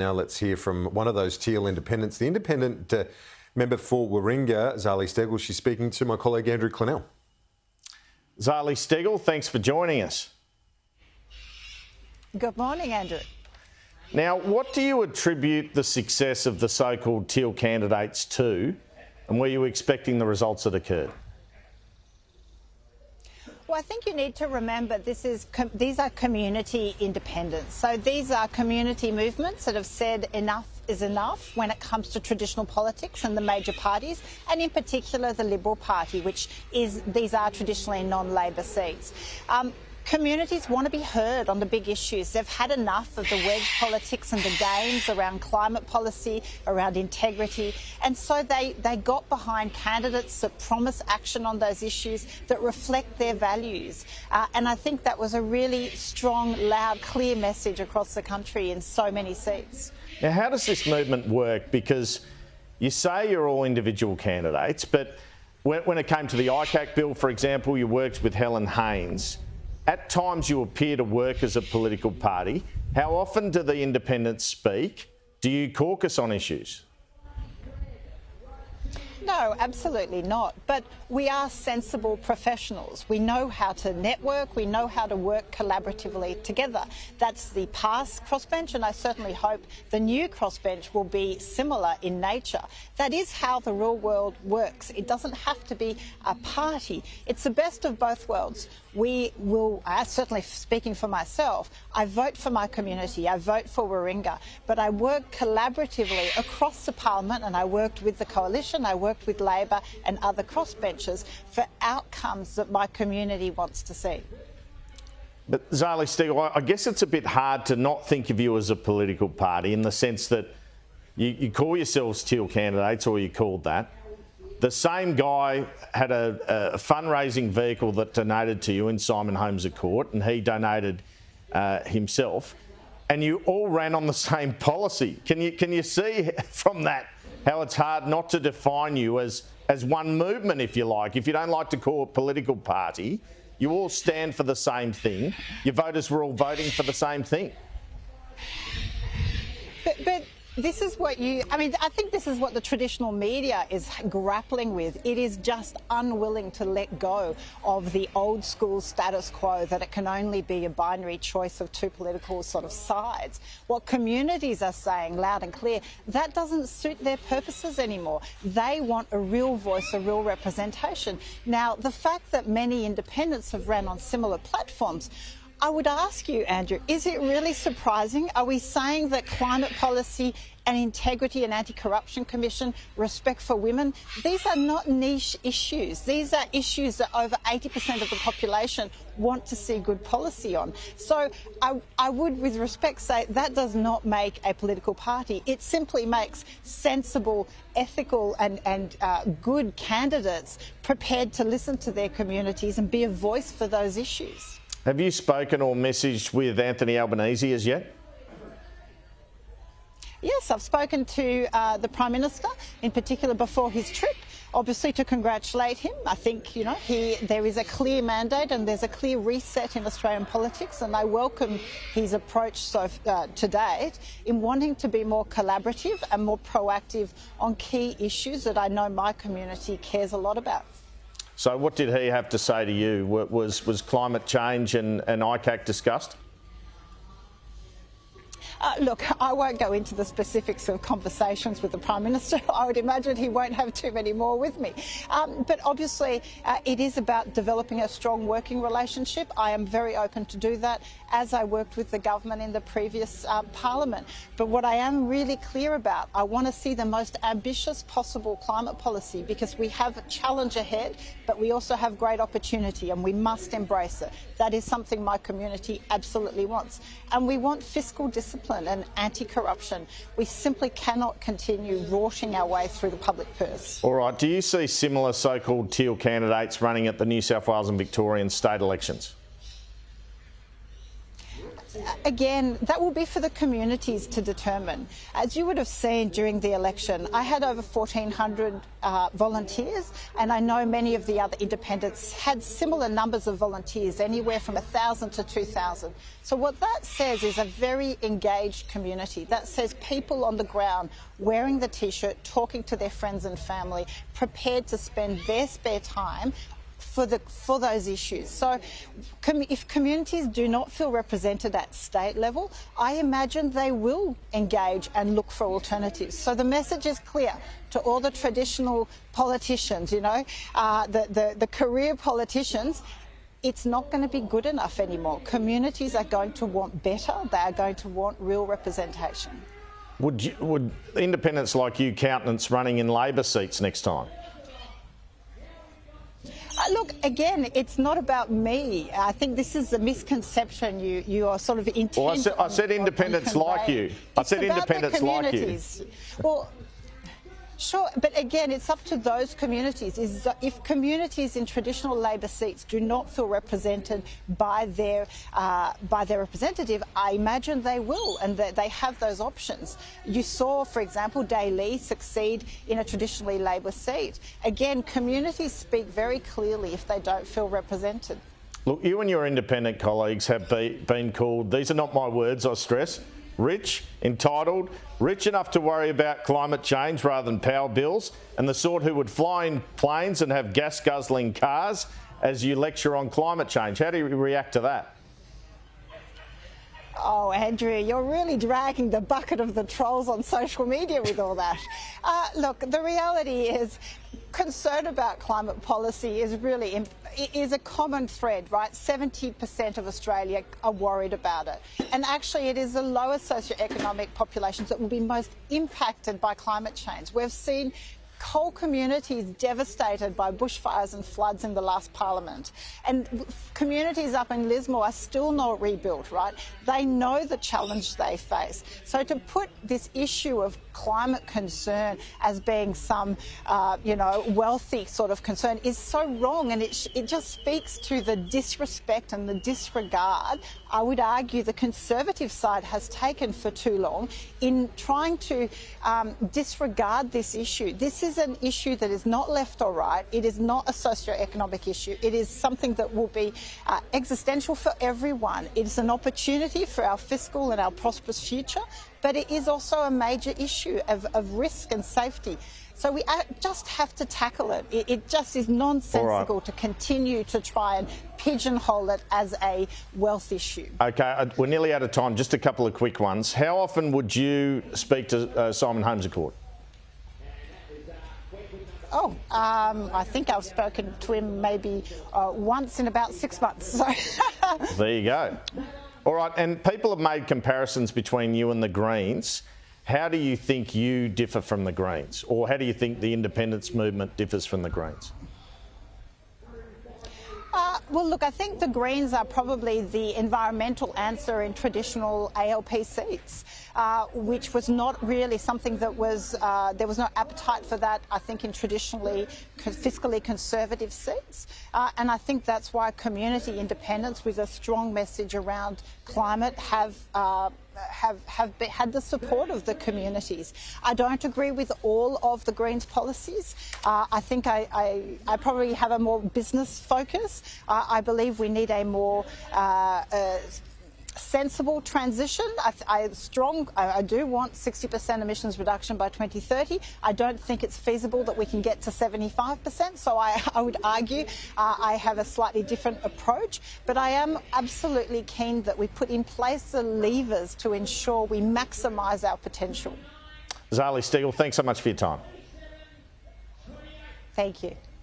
Now let's hear from one of those Teal independents, the independent member for Warringah, Zali Steggall. She's speaking to my colleague Andrew Clennell. Zali Steggall, thanks for joining us. Good morning, Andrew. Now, what do you attribute the success of the so-called Teal candidates to, and were you expecting the results that occurred? Well, I think you need to remember these are community independents. So these are community movements that have said enough is enough when it comes to traditional politics and the major parties, and in particular the Liberal Party, these are traditionally non-Labor seats. Communities want to be heard on the big issues. They've had enough of the wedge politics and the games around climate policy, around integrity, and so they got behind candidates that promise action on those issues that reflect their values. And I think that was a really strong, loud, clear message across the country in so many seats. Now, how does this movement work? Because you say you're all individual candidates, but when it came to the ICAC bill, for example, you worked with Helen Haines. At times you appear to work as a political party. How often do the independents speak? Do you caucus on issues? No, absolutely not. But we are sensible professionals. We know how to network. We know how to work collaboratively together. That's the past crossbench, and I certainly hope the new crossbench will be similar in nature. That is how the real world works. It doesn't have to be a party. It's the best of both worlds. We will, certainly speaking for myself, I vote for my community, I vote for Warringah, but I work collaboratively across the parliament, and I worked with the coalition, I worked with Labor and other crossbenchers for outcomes that my community wants to see. But Zali Steggall, I guess it's a bit hard to not think of you as a political party in the sense that you call yourselves Teal candidates, or you called that. The same guy had a fundraising vehicle that donated to you in Simon Holmes à Court, and he donated himself, and you all ran on the same policy. Can you see from that how it's hard not to define you as one movement, if you like? If you don't like to call it a political party, you all stand for the same thing. Your voters were all voting for the same thing. But this is what I think this is what the traditional media is grappling with. It is just unwilling to let go of the old school status quo that it can only be a binary choice of two political sort of sides. What communities are saying loud and clear, that doesn't suit their purposes anymore. They want a real voice, a real representation. Now, the fact that many independents have ran on similar platforms, I would ask you, Andrew, is it really surprising? Are we saying that climate policy and integrity and anti-corruption commission, respect for women, these are not niche issues. These are issues that over 80% of the population want to see good policy on. So I would, with respect, say that does not make a political party. It simply makes sensible, ethical and good candidates prepared to listen to their communities and be a voice for those issues. Have you spoken or messaged with Anthony Albanese as yet? Yes, I've spoken to the Prime Minister, in particular before his trip, obviously to congratulate him. I think, there is a clear mandate and there's a clear reset in Australian politics, and I welcome his approach to date in wanting to be more collaborative and more proactive on key issues that I know my community cares a lot about. So what did he have to say to you? Was climate change and ICAC discussed? Look, I won't go into the specifics of conversations with the Prime Minister. I would imagine he won't have too many more with me. But obviously, it is about developing a strong working relationship. I am very open to do that, as I worked with the government in the previous Parliament. But what I am really clear about, I want to see the most ambitious possible climate policy, because we have a challenge ahead, but we also have great opportunity, and we must embrace it. That is something my community absolutely wants. And we want fiscal discipline and anti-corruption. We simply cannot continue rorting our way through the public purse. All right. Do you see similar so-called Teal candidates running at the New South Wales and Victorian state elections? Again, that will be for the communities to determine. As you would have seen during the election, I had over 1,400 volunteers, and I know many of the other independents had similar numbers of volunteers, anywhere from 1,000 to 2,000. So what that says is a very engaged community. That says people on the ground wearing the T-shirt, talking to their friends and family, prepared to spend their spare time for those issues. So if communities do not feel represented at state level, I imagine they will engage and look for alternatives. So the message is clear to all the traditional politicians, you know, the career politicians. It's not going to be good enough anymore. Communities are going to want better. They are going to want real representation. Would independents like you countenance running in Labor seats next time? Look, again, it's not about me. I think this is a misconception you are sort of intent. Well, I said independents like you. I said independents like you. Well, sure, but again, it's up to those communities. If communities in traditional Labor seats do not feel represented by their representative, I imagine they will, and that they have those options. You saw, for example, Daly succeed in a traditionally Labor seat. Again, communities speak very clearly if they don't feel represented. Look, you and your independent colleagues have been called, these are not my words, I stress, rich, entitled, rich enough to worry about climate change rather than power bills, and the sort who would fly in planes and have gas-guzzling cars as you lecture on climate change. How do you react to that? Oh, Andrea, you're really dragging the bucket of the trolls on social media with all that. Look, the reality is concern about climate policy is really is a common thread, right? 70% of Australia are worried about it. And actually, it is the lower socioeconomic populations that will be most impacted by climate change. We've seen whole communities devastated by bushfires and floods in the last parliament. And communities up in Lismore are still not rebuilt, right? They know the challenge they face. So to put this issue of climate concern as being some, wealthy sort of concern is so wrong, and it just speaks to the disrespect and the disregard, I would argue, the Conservative side has taken for too long in trying to disregard this issue. This is an issue that is not left or right. It is not a socio-economic issue. It is something that will be existential for everyone. It is an opportunity for our fiscal and our prosperous future, but it is also a major issue of risk and safety. So we just have to tackle it. It just is nonsensical to continue to try and pigeonhole it as a wealth issue. OK, we're nearly out of time. Just a couple of quick ones. How often would you speak to Simon Holmes à Court? Oh, I think I've spoken to him maybe once in about 6 months. So there you go. All right, and people have made comparisons between you and the Greens. How do you think you differ from the Greens? Or how do you think the independence movement differs from the Greens? Well, look, I think the Greens are probably the environmental answer in traditional ALP seats, which was not really something that was, there was no appetite for that, I think, in traditionally fiscally conservative seats. And I think that's why community independents with a strong message around climate have had the support of the communities. I don't agree with all of the Greens' policies. I think I probably have a more business focus. I believe we need a more sensible transition. I do want 60% emissions reduction by 2030. I don't think it's feasible that we can get to 75%. So I would argue I have a slightly different approach, but I am absolutely keen that we put in place the levers to ensure we maximise our potential. Zali Steggall, thanks so much for your time. Thank you.